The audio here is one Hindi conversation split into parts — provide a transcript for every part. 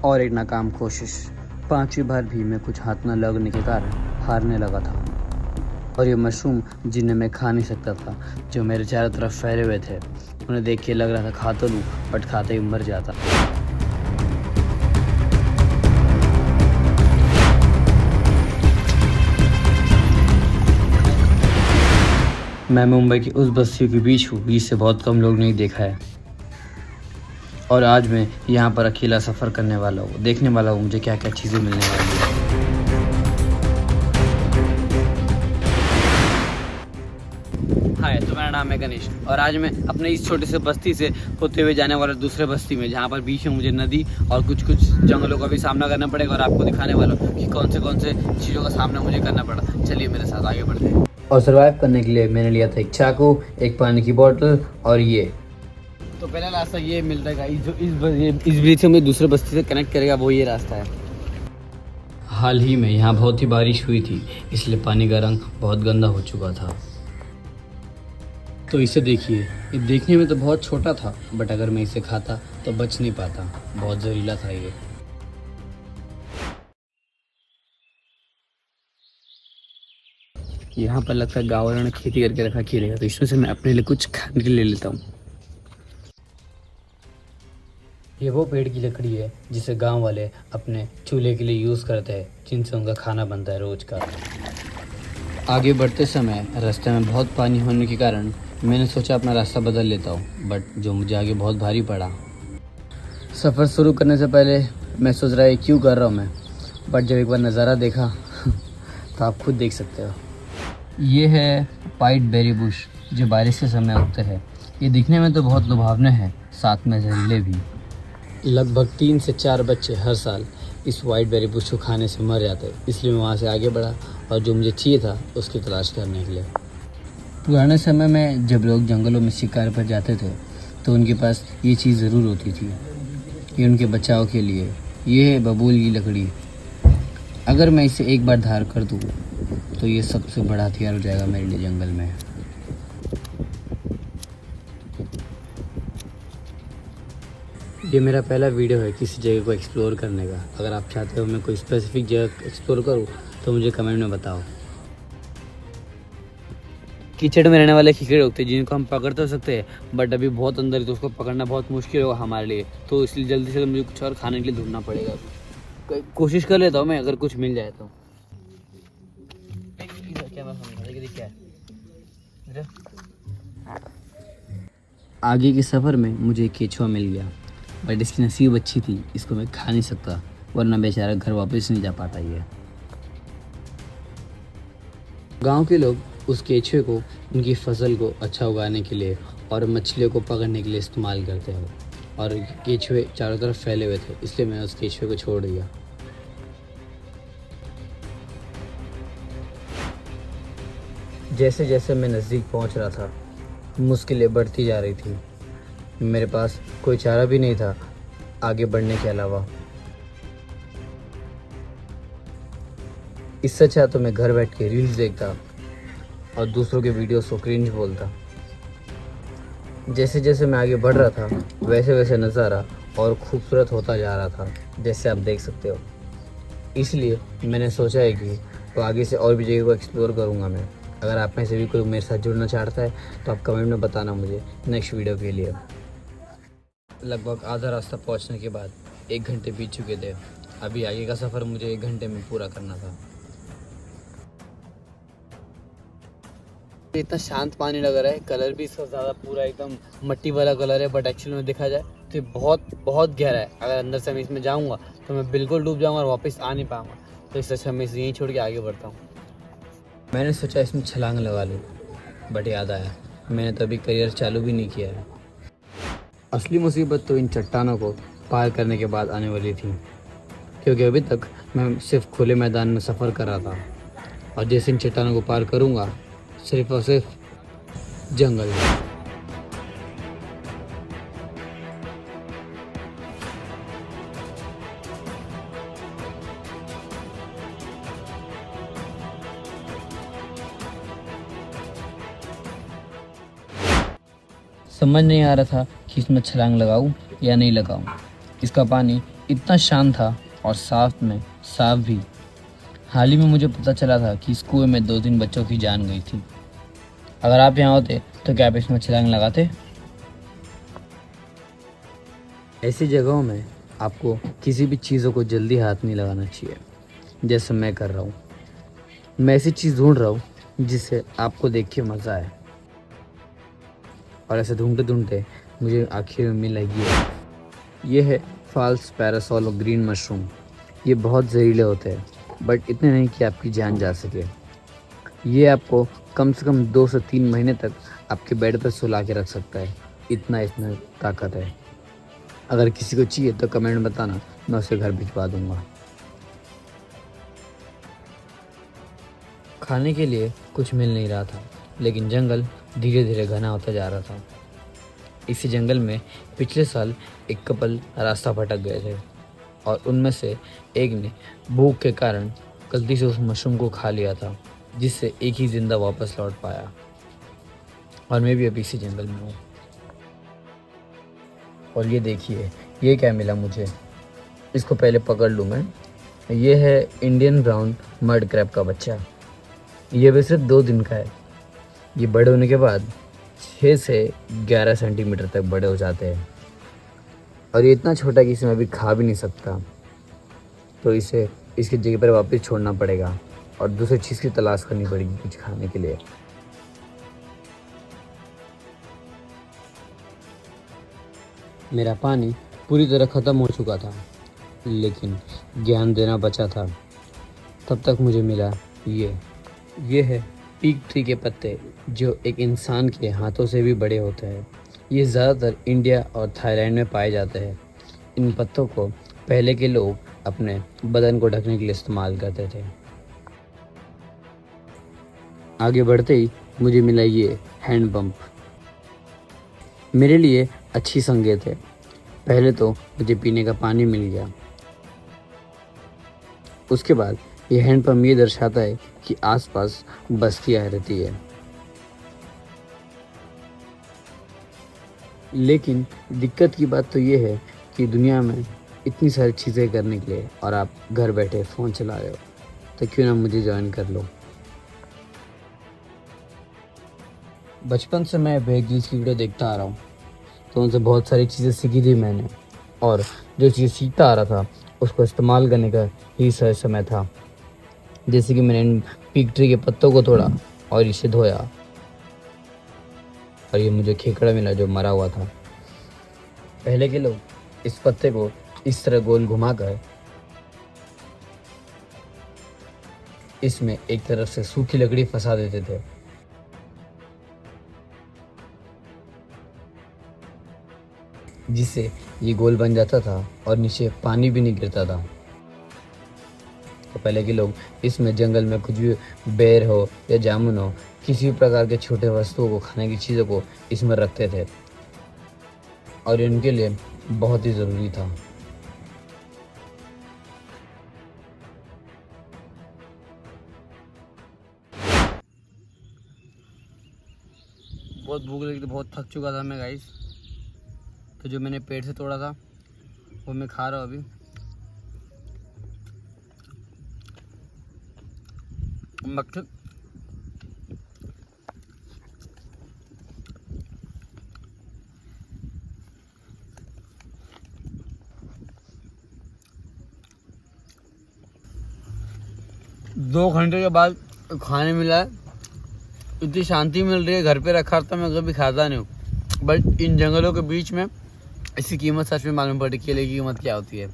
और एक नाकाम कोशिश। 5वीं बार भी मैं कुछ हाथ न लगने के कारण हारने लगा था। और ये मशरूम जिन्हें मैं खा नहीं सकता था, जो मेरे चारों तरफ फैले हुए थे, उन्हें देख के लग रहा था खा तो लूँ, बट खाते ही मर जाता। मैं मुंबई की उस बस्तियों के बीच हूँ जिसे बहुत कम लोग नहीं देखा है, और आज मैं यहाँ पर अकेला सफ़र करने वाला हूँ, देखने वाला हूँ मुझे क्या क्या चीज़ें मिलने वाली है। हाय, तो मेरा नाम है गणेश और आज मैं अपने इस छोटे से बस्ती से होते हुए जाने वाला दूसरे बस्ती में, जहाँ पर बीच में मुझे नदी और कुछ जंगलों का भी सामना करना पड़ेगा, और आपको दिखाने वाला हूँ कि कौन से चीज़ों का सामना मुझे करना पड़ा। चलिए मेरे साथ आगे बढ़ते हैं। और सर्वाइव करने के लिए मैंने लिया था एक चाकू, एक पानी की बोतल और ये। तो पहला रास्ता ये मिलता है जो इस ब्रिज से मुझे दूसरे बस्ती से कनेक्ट करेगा, वो ये रास्ता है। हाल ही में यहाँ बहुत ही बारिश हुई थी, इसलिए पानी का रंग बहुत गंदा हो चुका था। तो इसे देखिए, ये देखने में तो बहुत छोटा था, बट अगर मैं इसे खाता तो बच नहीं पाता, बहुत जहरीला था ये। यहाँ पर लगता है गाँव वालों ने खेती करके रखा खीरे का, तो इसमें से मैं अपने लिए कुछ खाने के लिए ले लेता हूँ। ये वो पेड़ की लकड़ी है जिसे गांव वाले अपने चूल्हे के लिए यूज़ करते हैं, जिनसे उनका खाना बनता है रोज का। आगे बढ़ते समय रास्ते में बहुत पानी होने के कारण मैंने सोचा अपना रास्ता बदल लेता हूँ, बट जो मुझे आगे बहुत भारी पड़ा। सफ़र शुरू करने से पहले मैं सोच रहा है क्यों कर रहा हूँ मैं, बट जब एक बार नज़ारा देखा तो आप खुद देख सकते हो। ये है वाइट बेरी बुश, जो बारिश के समय उगते हैं। ये दिखने में तो बहुत लुभावने हैं, साथ में जहरीले भी। लगभग 3 से 4 बच्चे हर साल इस वाइट बेरी बुश को खाने से मर जाते, इसलिए मैं वहाँ से आगे बढ़ा और जो मुझे चाहिए था उसकी तलाश करने के लिए। पुराने समय में जब लोग जंगलों में शिकार पर जाते थे तो उनके पास ये चीज़ ज़रूर होती थी, ये उनके बचाव के लिए। ये है बबूल की लकड़ी। अगर मैं इसे एक बार धार कर दूँ तो ये सबसे बड़ा हथियार हो जाएगा मेरे लिए जंगल में। ये मेरा पहला वीडियो है किसी जगह को एक्सप्लोर करने का। अगर आप चाहते हो मैं कोई स्पेसिफिक जगह एक्सप्लोर करूँ तो मुझे कमेंट में बताओ। कीचड़ में रहने वाले कीड़े होते हैं जिनको हम पकड़ तो सकते हैं, बट अभी बहुत अंदर है तो उसको पकड़ना बहुत मुश्किल होगा हमारे लिए, तो इसलिए जल्दी से मुझे कुछ और खाने के लिए ढूंढना पड़ेगा। कोशिश कर लेता हूँ मैं, अगर कुछ मिल जाए तो। आगे के सफ़र में मुझे एक केचुआ मिल गया, बट इसकी नसीब अच्छी थी, इसको मैं खा नहीं सकता, वरना बेचारा घर वापस नहीं जा पाता। ये गांव के लोग उस केचुए को उनकी फसल को अच्छा उगाने के लिए और मछलियों को पकड़ने के लिए इस्तेमाल करते हैं, और केचुए चारों तरफ फैले हुए थे, इसलिए मैंने उस केचुए को छोड़ दिया। जैसे जैसे मैं नज़दीक पहुंच रहा था, मुश्किलें बढ़ती जा रही थी। मेरे पास कोई चारा भी नहीं था आगे बढ़ने के अलावा। इससे अच्छा तो मैं घर बैठ के रील्स देखता और दूसरों के वीडियोस को क्रिंज बोलता। जैसे जैसे मैं आगे बढ़ रहा था वैसे वैसे नज़ारा और खूबसूरत होता जा रहा था, जैसे आप देख सकते हो। इसलिए मैंने सोचा है कि तो आगे से और भी जगह को एक्सप्लोर करूँगा मैं। अगर आप में से भी कोई मेरे साथ जुड़ना चाहता है तो आप कमेंट में बताना मुझे नेक्स्ट वीडियो के लिए। लगभग आधा रास्ता पहुंचने के बाद 1 घंटे बीत चुके थे। अभी आगे का सफ़र मुझे 1 घंटे में पूरा करना था। इतना शांत पानी लग रहा है, कलर भी इसका ज़्यादा पूरा एकदम मट्टी वाला कलर है, बट एक्चुअली में देखा जाए तो बहुत बहुत गहरा है। अगर अंदर से मैं इसमें जाऊँगा तो मैं बिल्कुल डूब जाऊँगा और वापस आ नहीं पाऊँगा, तो इससे अच्छा मैं इसे यहीं छोड़ के आगे बढ़ता हूँ। मैंने सोचा इसमें छलांग लगा लूँ, बट याद आया मैंने तो अभी करियर चालू भी नहीं किया है। असली मुसीबत तो इन चट्टानों को पार करने के बाद आने वाली थी, क्योंकि अभी तक मैं सिर्फ खुले मैदान में सफ़र कर रहा था, और जैसे इन चट्टानों को पार करूँगा सिर्फ और सिर्फ जंगल। समझ नहीं आ रहा था कि इसमें छलांग लगाऊं या नहीं लगाऊं। इसका पानी इतना शांत था और साफ में साफ भी। हाल ही में मुझे पता चला था कि इस कुएं में 2-3 बच्चों की जान गई थी। अगर आप यहाँ होते तो क्या आप इसमें छलांग लगाते? ऐसी जगहों में आपको किसी भी चीज़ों को जल्दी हाथ नहीं लगाना चाहिए, जैसे मैं कर रहा हूँ। मैं ऐसी चीज़ ढूंढ रहा हूँ जिससे आपको देख के मज़ा आए, और ऐसे ढूंढते ढूंढते मुझे आखिर में मिला ये है फॉल्स पैरासोल और ग्रीन मशरूम। ये बहुत जहरीले होते हैं, बट इतने नहीं कि आपकी जान जा सके। ये आपको कम से कम 2 से 3 महीने तक आपके बेड पर सुला के रख सकता है। इतना ताकत है। अगर किसी को चाहिए तो कमेंट में बताना, मैं उसे घर भिजवा दूंगा। खाने के लिए कुछ मिल नहीं रहा था, लेकिन जंगल धीरे धीरे घना होता जा रहा था। इसी जंगल में पिछले साल एक कपल रास्ता भटक गए थे, और उनमें से एक ने भूख के कारण गलती से उस मशरूम को खा लिया था, जिससे एक ही जिंदा वापस लौट पाया। और मैं भी अभी इसी जंगल में हूँ। और ये देखिए, ये क्या मिला मुझे। इसको पहले पकड़ लूँ मैं। ये है इंडियन ब्राउन मड क्रैब का बच्चा। ये भी सिर्फ 2 दिन का है। ये बड़े होने के बाद 6 से 11 सेंटीमीटर तक बड़े हो जाते हैं, और ये इतना छोटा कि इसे मैं अभी खा भी नहीं सकता। तो इसे इसकी जगह पर वापस छोड़ना पड़ेगा और दूसरी चीज़ की तलाश करनी पड़ेगी कुछ खाने के लिए। मेरा पानी पूरी तरह ख़त्म हो चुका था, लेकिन ज्ञान देना बचा था। तब तक मुझे मिला ये है पीक ट्री के पत्ते, जो एक इंसान के हाथों से भी बड़े होते हैं। ये ज़्यादातर इंडिया और थाईलैंड में पाए जाते हैं। इन पत्तों को पहले के लोग अपने बदन को ढकने के लिए इस्तेमाल करते थे। आगे बढ़ते ही मुझे मिला ये हैंड पंप। मेरे लिए अच्छी संकेत है। पहले तो मुझे पीने का पानी मिल गया। उसके बाद ये हैंड पंप ये दर्शाता है कि आसपास बस्तियाँ रहती है। लेकिन दिक्कत की बात तो ये है कि दुनिया में इतनी सारी चीज़ें करने के लिए, और आप घर बैठे फ़ोन चला रहे हो, तो क्यों ना मुझे ज्वाइन कर लो। बचपन से मैं बेयर ग्रिल्स की वीडियो देखता आ रहा हूँ, तो उनसे बहुत सारी चीज़ें सीखी थी मैंने, और जो चीज़ सीखता आ रहा था उसको इस्तेमाल करने का ही सही समय था। जैसे कि मैंने इन पीक ट्री के पत्तों को तोड़ा और इसे धोया, और ये मुझे खेकड़ा मिला जो मरा हुआ था। पहले के लोग इस पत्ते को इस तरह गोल घुमाकर इसमें एक तरफ से सूखी लकड़ी फंसा देते थे, जिससे ये गोल बन जाता था और नीचे पानी भी नहीं गिरता था। तो पहले के लोग इसमें जंगल में कुछ भी बेर हो या जामुन हो, किसी भी प्रकार के छोटे वस्तुओं को, खाने की चीज़ों को इसमें रखते थे, और इनके लिए बहुत ही ज़रूरी था। बहुत भूख लगी थी, बहुत थक चुका था मैं गाइस। तो जो मैंने पेड़ से तोड़ा था वो मैं खा रहा हूँ अभी। मक्खन दो घंटे के बाद खाने मिला है। इतनी शांति मिल रही है। घर पे रखा था मैं कभी खाता नहीं हूँ, बट इन जंगलों के बीच में इसकी कीमत सच में मालूम पड़ी। केले की कीमत क्या होती है।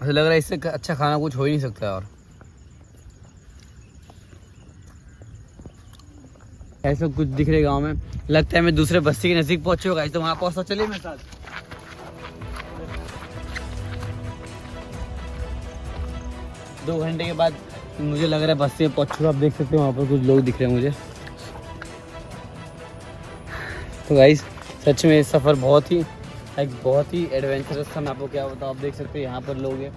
ऐसा लग रहा है इससे अच्छा खाना कुछ हो ही नहीं सकता। और ऐसा कुछ दिख रहे गांव में, लगता है मैं दूसरे बस्ती के नजदीक पहुंचे होगा, तो वहां पहुंचता। चलिए मेरे साथ। दो घंटे के बाद मुझे लग रहा है बस्ती में पहुंच चुका। आप देख सकते हो वहाँ पर कुछ लोग दिख रहे हैं मुझे। तो गाइस सच में सफ़र बहुत ही एडवेंचरस था। मैं आपको क्या बताऊँ। आप देख सकते हो यहाँ पर लोग हैं,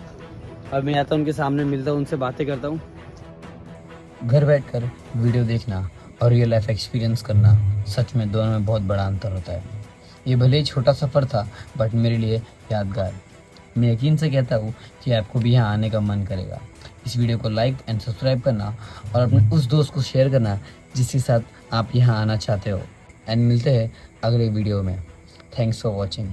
और मैं आता हूँ उनके सामने, मिलता हूँ, उनसे बातें करता हूँ। घर बैठकर वीडियो देखना और रियल लाइफ एक्सपीरियंस करना, सच में दोनों में बहुत बड़ा अंतर होता है। ये भले ही छोटा सफ़र था बट मेरे लिए यादगार। मैं यकीन से कहता हूँ कि आपको भी यहाँ आने का मन करेगा। इस वीडियो को लाइक एंड सब्सक्राइब करना और अपने उस दोस्त को शेयर करना जिसके साथ आप यहाँ आना चाहते हो। एंड मिलते हैं अगले वीडियो में। Thanks for watching.